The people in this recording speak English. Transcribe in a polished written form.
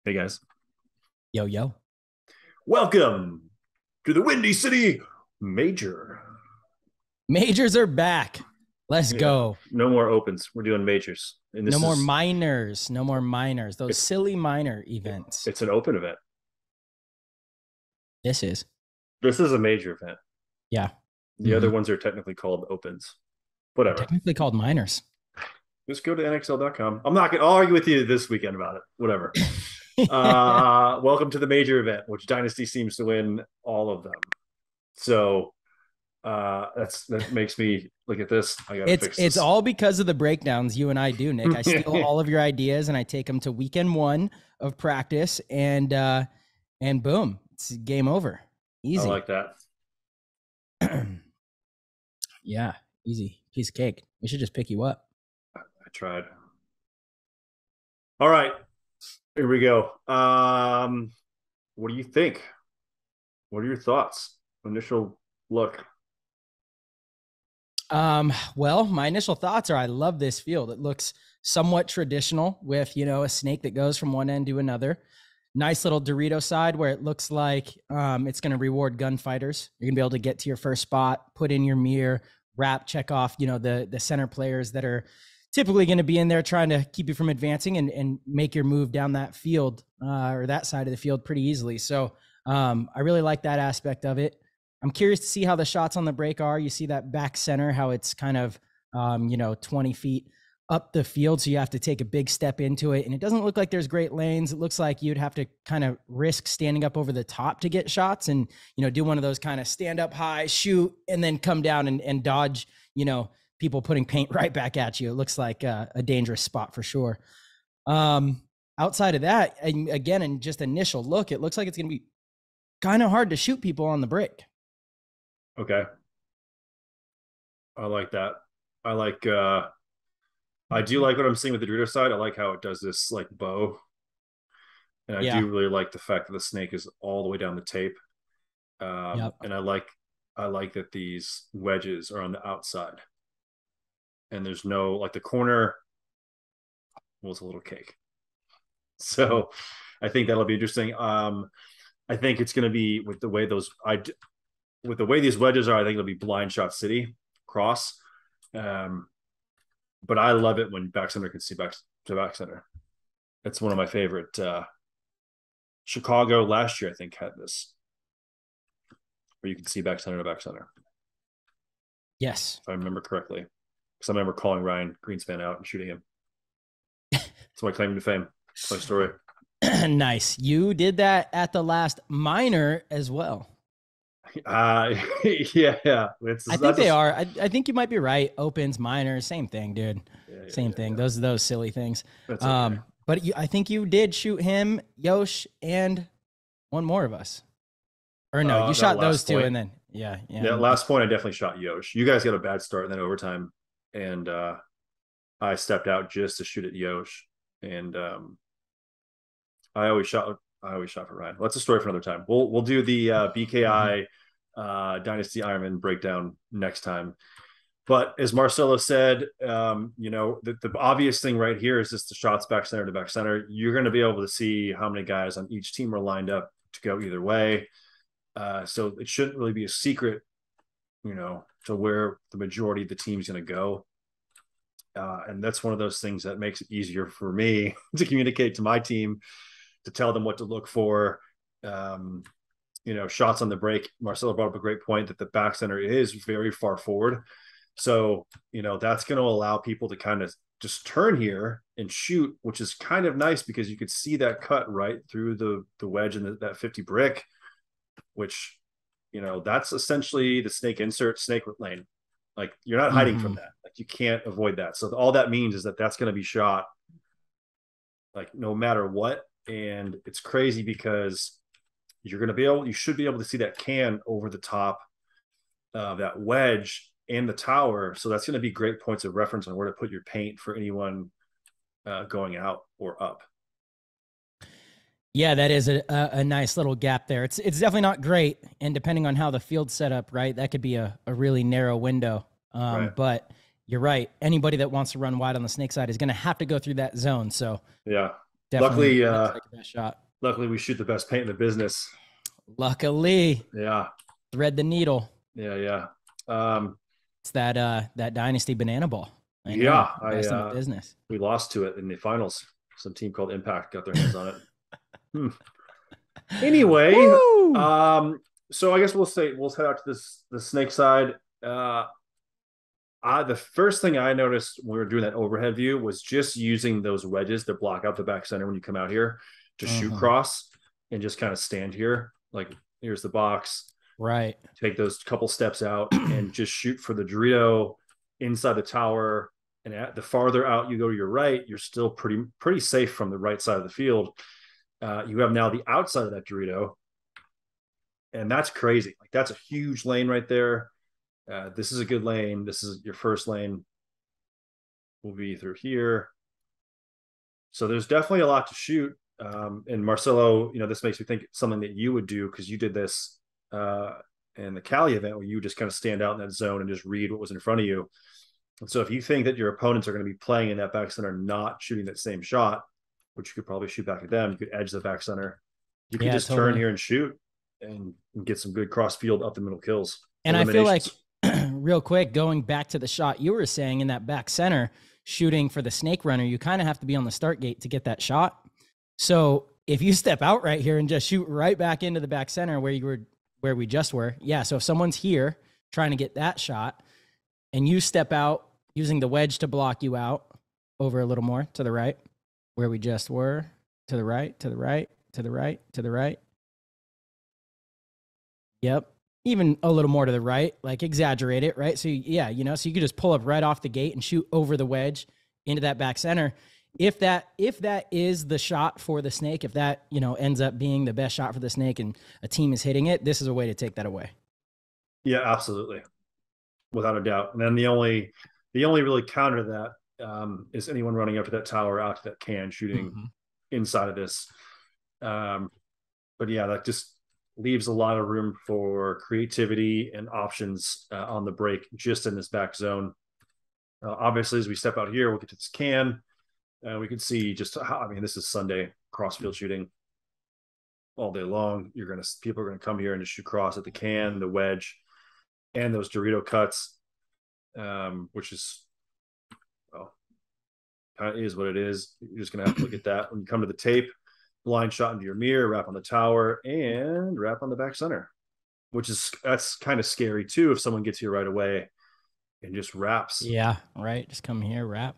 Hey guys, Yo, yo. welcome to the Windy City Major. Majors are back. Let's Yeah, go. no more opens. We're doing majors, and No this more is minors. No more minors. Those it's silly minor events. it's an open event. This is. This is a major event. Yeah. The other Hmm. ones are technically called opens. They're Whatever. technically called minors. Just go to NXL.com. I'm not gonna argue with you this weekend about it. Whatever. Welcome to the major event, which Dynasty seems to win all of them. So that makes me look at this. I gotta it's fix it's this. all because of the breakdowns you and I do, Nick. I steal all of your ideas and I take them to weekend one of practice and boom, it's game over. I Easy. like that. Yeah, easy. Piece of cake. We should just pick you up. I tried. All right, here we go. What do you think? What are your thoughts? Initial look. Well, my initial thoughts are I love this field. It looks somewhat traditional with, a snake that goes from one end to another. Nice little Dorito side where it looks like it's going to reward gunfighters. You're going to be able to get to your first spot, put in your mirror, wrap, check off, the center players that are typically going to be in there trying to keep you from advancing and make your move down that field or that side of the field pretty easily. So I really like that aspect of it. I'm curious to see how the shots on the break are. You see that back center, how it's kind of, 20 feet up the field. So you have to take a big step into it. And it doesn't look like there's great lanes. It looks like you'd have to kind of risk standing up over the top to get shots and, do one of those kind of stand up high, shoot, and then come down and dodge, people putting paint right back at you. It looks like a dangerous spot for sure. Outside of that, and again, in just initial look, it looks like it's going to be kind of hard to shoot people on the break. Okay, I like that. I like. I do like what I'm seeing with the Dorito side. I like how it does this like bow, and I Yeah. do really like the fact that the snake is all the way down the tape. Yep. And I like that these wedges are on the outside, and there's no like the corner was a little cake. So I think that'll be interesting. I think it's going to be with the way with the way these wedges are. I think it'll be blind shot city cross. Um, but I love it when back center can see back to back center. It's one of my favorite. Chicago last year, I think, had this where you can see back center to back center, Yes. if I remember correctly. Because I remember calling Ryan Greenspan out and shooting him. That's my claim to fame. That's my story. Nice. You did that at the last minor as well. Uh, yeah. I think That's a they are. I think you might be right. Opens, minors, same thing, dude. Same thing. yeah. Those silly things. That's okay. But I think you did shoot him, Yosh, and one more of us. Or no, you That shot those last two, point. and then yeah. That last point, I definitely shot Yosh. You guys got a bad start in that overtime, and I stepped out just to shoot at Yosh, and I always shot. I always shot for Ryan. Well, that's a story for another time. We'll do the BKi Dynasty Ironman breakdown next time. But as Marcello said, the obvious thing right here is just the shots back center to back center. You're going to be able to see how many guys on each team are lined up to go either way. So it shouldn't really be a secret, to where the majority of the team's going to go. And that's one of those things that makes it easier for me to communicate to my team, to tell them what to look for. Shots on the break. Marcelo brought up a great point that the back center is very far forward. So, that's going to allow people to kind of just turn here and shoot, which is kind of nice because you could see that cut right through the wedge and that 50 brick, which, that's essentially the snake insert, snake lane. Like you're not hiding from Mm-hmm. that. Like you can't avoid that. So all that means is that that's going to be shot like no matter what. And it's crazy because you should be able to see that can over the top of that wedge and the tower. So that's going to be great points of reference on where to put your paint for anyone going out or up. Yeah, that is a nice little gap there. It's definitely not great, and depending on how the field's set up, right, that could be a really narrow window. Right. But you're right. Anybody that wants to run wide on the snake side is going to have to go through that zone. So Yeah. Definitely Luckily, looks like a best shot. luckily we shoot the best paint in the business. Luckily, Yeah. thread the needle. Yeah. Yeah. It's that dynasty banana ball. I know, Yeah. best in the business. We lost to it in the finals. Some team called Impact got their hands on it. Hmm. Anyway, Woo! so I guess we'll head out to the snake side. The first thing I noticed when we were doing that overhead view was just using those wedges to block out the back center when you come out here to shoot cross and just kind of stand here. Like, here's the box. Right. Take those couple steps out and just shoot for the Dorito inside the tower. And the farther out you go to your right, you're still pretty safe from the right side of the field. You have now the outside of that Dorito, and that's crazy. Like, that's a huge lane right there. This is a good lane. This is your first lane. Will be through here. So there's definitely a lot to shoot. And Marcello, this makes me think something that you would do, because you did this in the Cali event, where you just kind of stand out in that zone and just read what was in front of you. And so if you think that your opponents are going to be playing in that back center, not shooting that same shot, which you could probably shoot back at them, you could edge the back center. You could just turn here and shoot and get some good cross field up the middle kills. And I feel like, real quick, going back to the shot you were saying in that back center, shooting for the snake runner, you kind of have to be on the start gate to get that shot. So if you step out right here and just shoot right back into the back center where we just were. Yeah. So if someone's here trying to get that shot and you step out using the wedge to block you out over a little more to the right, where we just were, to the right, to the right, to the right, to the right. Yep. Even a little more to the right, like exaggerate it, right? So yeah, so you could just pull up right off the gate and shoot over the wedge into that back center. If that is the shot for the snake, if that, ends up being the best shot for the snake and a team is hitting it, this is a way to take that away. Yeah, absolutely. Without a doubt. And then the only really counter to that is anyone running up to that tower, out to that can, shooting inside of this. But yeah, that just leaves a lot of room for creativity and options on the break, just in this back zone. Obviously, as we step out here, we'll get to this can. We can see just how, this is Sunday crossfield shooting all day long. People are gonna come here and just shoot cross at the can, the wedge, and those Dorito cuts, which is, kind of is what it is. You're just gonna have to look at that when you come to the tape. Blind shot into your mirror, wrap on the tower, and wrap on the back center, that's kind of scary too if someone gets here right away and just wraps. Yeah, right. Just come here, wrap.